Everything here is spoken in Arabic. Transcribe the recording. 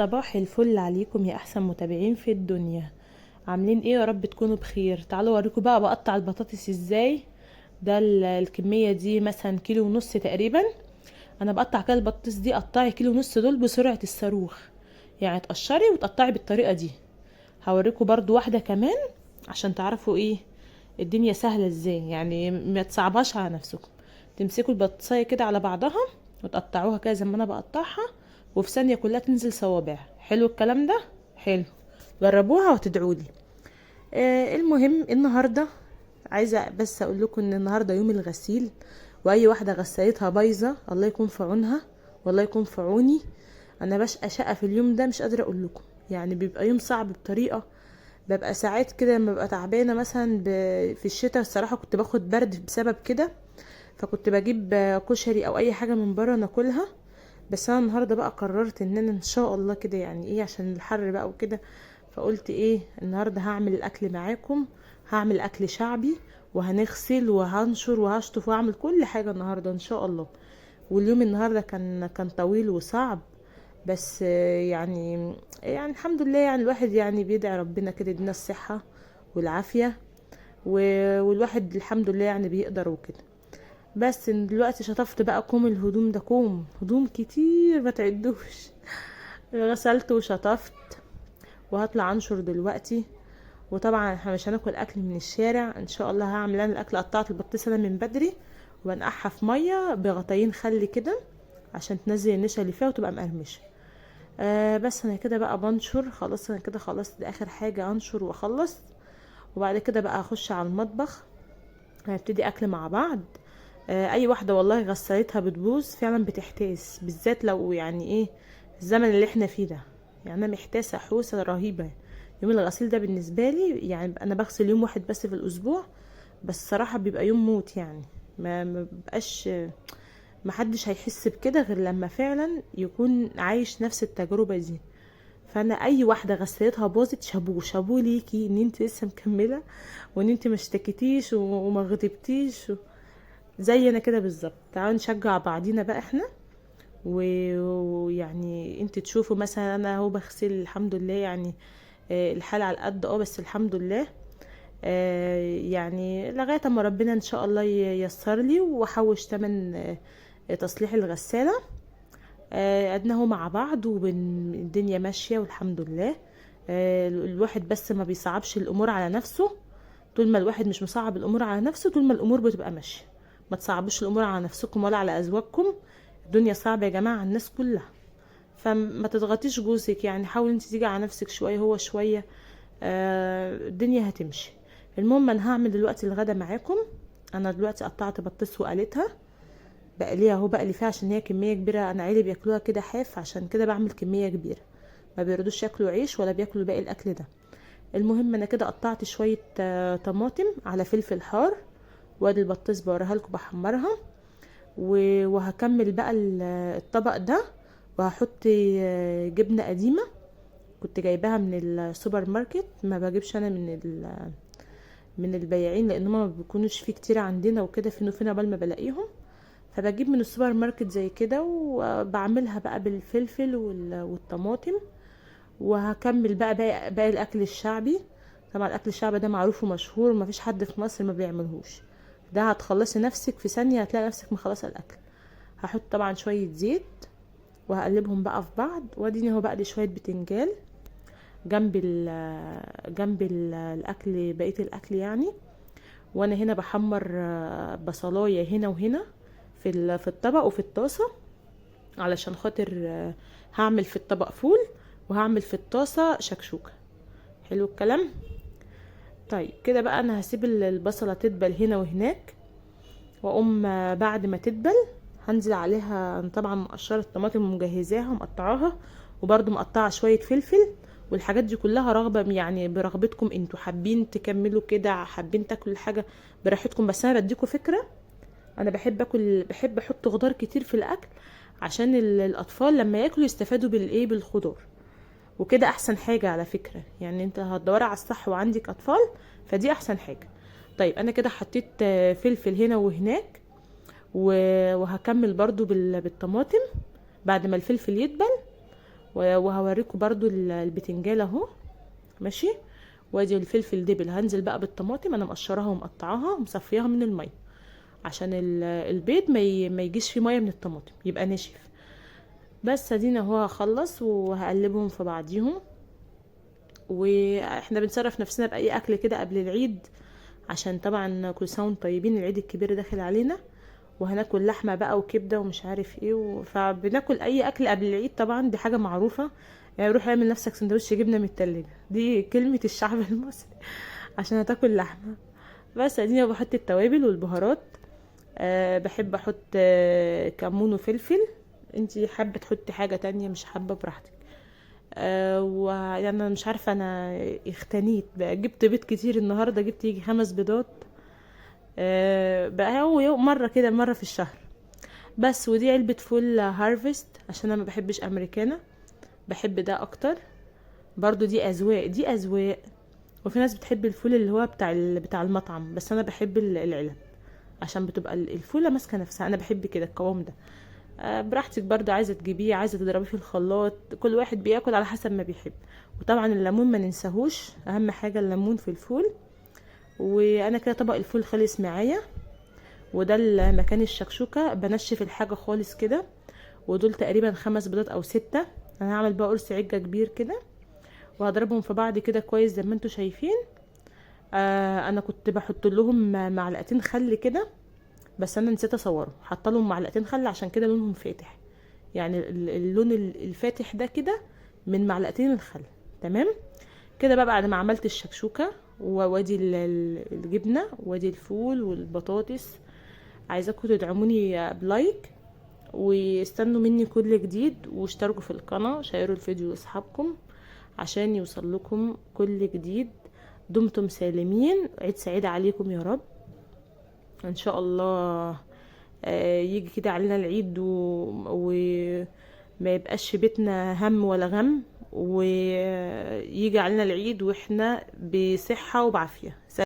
صباح الفل عليكم يا احسن متابعين في الدنيا. عاملين ايه؟ يا رب تكونوا بخير. تعالوا اوريكم بقى بقطع البطاطس ازاي. ده الكميه دي مثلا كيلو ونص تقريبا. انا بقطع كده البطاطس دي، قطعي كيلو ونص دول بسرعه الصاروخ، يعني تقشري وتقطعي بالطريقه دي. هوريكم برضو واحده كمان عشان تعرفوا ايه الدنيا سهله ازاي، يعني ما تصعبهاش على نفسكم. تمسكوا البطاطسايه كده على بعضها وتقطعوها كده زي ما انا بقطعها، وفي ثانيه كلها تنزل صوابع. حلو الكلام ده، حلو. جربوها وتدعولي. المهم النهارده عايزه بس اقول لكم ان النهارده يوم الغسيل، واي واحده غسالتها بايظه الله يكون في عونها والله يكون في عوني. انا بشقى شقه في اليوم ده مش قادره اقول لكم، يعني بيبقى يوم صعب بطريقه. ببقى ساعات كده لما ببقى تعبانه مثلا في الشتاء الصراحه كنت باخد برد بسبب كده، فكنت بجيب كشري او اي حاجه من بره ناكلها. بس انا النهارده بقى قررت ان انا ان شاء الله كده يعني ايه عشان الحر بقى وكده، فقلت ايه النهارده هعمل الاكل معاكم. هعمل اكل شعبي وهنغسل وهنشر وهشطف واعمل كل حاجه النهارده ان شاء الله. واليوم النهارده كان طويل وصعب، بس يعني الحمد لله، يعني الواحد يعني بيدعي ربنا كده يدينا الصحه والعافيه، والواحد الحمد لله يعني بيقدر وكده. بس دلوقتي شطفت بقى كوم الهدوم، ده كوم هدوم كتير ما تعدوش. غسلت وشطفت وهطلع انشر دلوقتي. وطبعا احنا مش هناكل اكل من الشارع ان شاء الله. هعمل انا الاكل، قطعت البطيخه انا من بدري وبنقعها في ميه بغطيين خل كده عشان تنزل النشا اللي فيها وتبقى مقرمشه. بس انا كده بقى بنشر خلاص، انا كده خلاص، دي اخر حاجه انشر واخلص. وبعد كده بقى اخش على المطبخ، هنبتدي اكل مع بعض. اي واحده والله غسالتها بتبوظ فعلا، بتحتاس بالذات لو يعني ايه الزمن اللي احنا فيه ده. يعني انا محتاسه حوسه رهيبه. يوم الغسيل ده بالنسبه لي يعني انا بغسل يوم واحد بس في الاسبوع، بس صراحه بيبقى يوم موت يعني. ما بقاش، ما حدش هيحس بكده غير لما فعلا يكون عايش نفس التجربه دي. فانا اي واحده غسالتها باظت شابوه شابوه ليكي ان انت لسه مكمله، وان انت ما اشتكيتيش وما غضبتيش زي انا كده بالظبط. تعالوا نشجع بعضينا بقى احنا، ويعني انت تشوفوا مثلا انا اهو بغسل الحمد لله يعني. الحال على القد بس الحمد لله. يعني لغايه اما ربنا ان شاء الله ييسر لي واحوش تمن تصليح الغساله. قعدنا اهو مع بعض والدنيا ماشيه والحمد لله. الواحد بس ما بيصعبش الامور على نفسه. طول ما الواحد مش مصعب الامور على نفسه طول ما الامور بتبقى ماشيه. ما تصعبوش الامور على نفسكم ولا على ازواجكم. الدنيا صعبه يا جماعه على الناس كلها، فما تضغطيش جوزك، يعني حاولي انت تيجي على نفسك شويه هو شويه. الدنيا هتمشي. المهم انا هعمل دلوقتي الغدا معاكم. انا دلوقتي قطعت بطيخ وقليتها، بقليها اهو، بقلي فيها عشان هي كميه كبيره. انا عيلي بياكلوها كده حاف، عشان كده بعمل كميه كبيره، ما بيردوش ياكلوا عيش ولا بياكلوا باقي الاكل ده. المهم انا كده قطعت شويه طماطم على فلفل حار، وادي البطيخ بوريها لكم بحمرها. وهكمل بقى الطبق ده، وهحط جبنه قديمه كنت جايباها من السوبر ماركت. ما بجيبش انا من البياعين لان ما بيكونوش فيه كتير عندنا وكده، فين وفين قبل ما بلاقيهم. فبجيب من السوبر ماركت زي كده وبعملها بقى بالفلفل والطماطم. وهكمل بقى باقي الاكل الشعبي. طبعا الاكل الشعبي ده معروف ومشهور، مفيش حد في مصر ما بيعملهوش. ده هتخلصي نفسك في ثانيه، هتلاقي نفسك مخلصه الاكل. هحط طبعا شويه زيت وهقلبهم بقى في بعض. واديني هو بقى لي شويه بتنجان جنب الاكل، بقيه الاكل يعني. وانا هنا بحمر بصلايه هنا وهنا في الطبق وفي الطاسه، علشان خاطر هعمل في الطبق فول وهعمل في الطاسه شكشوكه. حلو الكلام. طيب كده بقى انا هسيب البصله تدبل هنا وهناك، واقوم بعد ما تدبل هنزل عليها. أنا طبعا مقشره الطماطم ومجهزاها ومقطعاها، وبرده مقطعه شويه فلفل. والحاجات دي كلها رغبه، يعني برغبتكم انتوا، حابين تكملوا كده حابين تاكلوا الحاجه براحتكم. بس انا بديكوا فكره، انا بحب احط خضار كتير في الاكل عشان الاطفال لما ياكلوا يستفادوا بالخضار وكده. احسن حاجه على فكره، يعني انت هتدوري على الصح وعندك اطفال فدي احسن حاجه. طيب انا كده حطيت فلفل هنا وهناك، وهكمل برضو بالطماطم بعد ما الفلفل يدبل. وهوريكم برضو البتنجان اهو ماشي. وادي الفلفل دبل، هنزل بقى بالطماطم، انا مقشراها ومقطعاها ومصفياها من الميه عشان البيض ما يجيش فيه ميه من الطماطم، يبقى ناشف. بس ادينا اهو هخلص وهقلبهم في بعضيهم. واحنا بنصرف نفسنا باي اكل كده قبل العيد، عشان طبعا كل سنه وانتم طيبين، العيد الكبير داخل علينا، وهناكل لحمه بقى وكبده ومش عارف ايه فبناكل اي اكل قبل العيد، طبعا دي حاجه معروفه. يعني روح اعمل نفسك سندوتش جبنه من التلاجة، دي كلمه الشعب المصري عشان هتاكل لحمه. بس اديني بحط التوابل والبهارات. بحب احط كمون وفلفل. انتي حابه تحطي حاجه تانية، مش حابه براحتك. ويعني انا مش عارفه، انا اختنيت بقى، جبت بيض كتير النهارده، جبت يجي 5 بيضات. بقى هو مره كده، مره في الشهر بس. ودي علبه فول هارفست، عشان انا ما بحبش امريكانا، بحب ده اكتر. برضو دي اذواق، دي اذواق. وفي ناس بتحب الفول اللي هو بتاع المطعم، بس انا بحب العلب، عشان بتبقى الفوله ماسكه نفسها، انا بحب كده القوام ده. براحتك برضو، عايزه تجيبيه، عايزه تضربيه في الخلاط، كل واحد بياكل على حسب ما بيحب. وطبعا الليمون ما ننساهوش، اهم حاجه الليمون في الفول. وانا كده طبق الفول خلص معايا. وده المكان الشكشوكه، بنشف الحاجه خالص كده. ودول تقريبا 5 بيضات او 6. انا هعمل بقى قرص عجه كبير كده، وهضربهم في بعض كده كويس زي ما انتوا شايفين. انا كنت بحط لهم معلقتين خل كده، بس انا نسيت اصوره، حاطه لهم معلقتين خل عشان كده لونهم فاتح. يعني اللون الفاتح ده كده من معلقتين الخل. تمام كده بقى. بعد ما عملت الشكشوكه وادي الجبنه وادي الفول والبطاطس، عايزاكم تدعموني بلايك، واستنوا مني كل جديد، واشتركوا في القناه، شيروا الفيديو لاصحابكم عشان يوصل لكم كل جديد. دمتم سالمين، عيد سعيد عليكم يا رب ان شاء الله. يجي كده علينا العيد وما يبقاش في بيتنا هم ولا غم، ويجي علينا العيد واحنا بصحة وبعافية.